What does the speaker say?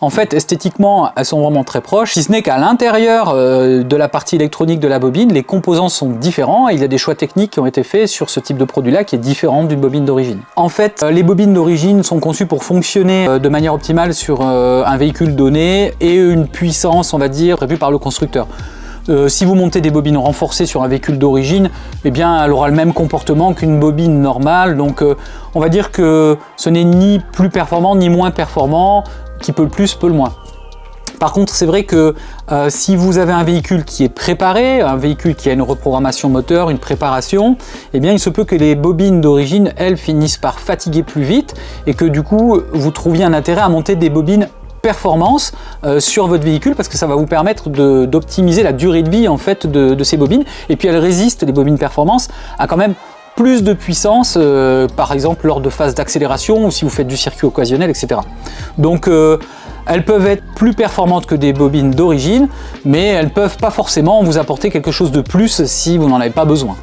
En fait, esthétiquement, elles sont vraiment très proches, si ce n'est qu'à l'intérieur de la partie électronique de la bobine, les composants sont différents et il y a des choix techniques qui ont été faits sur ce type de produit-là qui est différent d'une bobine d'origine. En fait, les bobines d'origine sont conçues pour fonctionner de manière optimale sur un véhicule donné et une puissance, on va dire, prévue par le constructeur. Si vous montez des bobines renforcées sur un véhicule d'origine, eh bien, elle aura le même comportement qu'une bobine normale. Donc, on va dire que ce n'est ni plus performant ni moins performant, qui peut le plus, peut le moins. Par contre, c'est vrai que si vous avez un véhicule qui est préparé, un véhicule qui a une reprogrammation moteur, une préparation, eh bien, il se peut que les bobines d'origine, elles, finissent par fatiguer plus vite et que du coup, vous trouviez un intérêt à monter des bobines performance sur votre véhicule parce que ça va vous permettre d'optimiser la durée de vie en fait de ces bobines, et puis elles résistent, les bobines performance, à quand même plus de puissance, par exemple lors de phases d'accélération ou si vous faites du circuit occasionnel, etc. Donc elles peuvent être plus performantes que des bobines d'origine, mais elles peuvent pas forcément vous apporter quelque chose de plus si vous n'en avez pas besoin.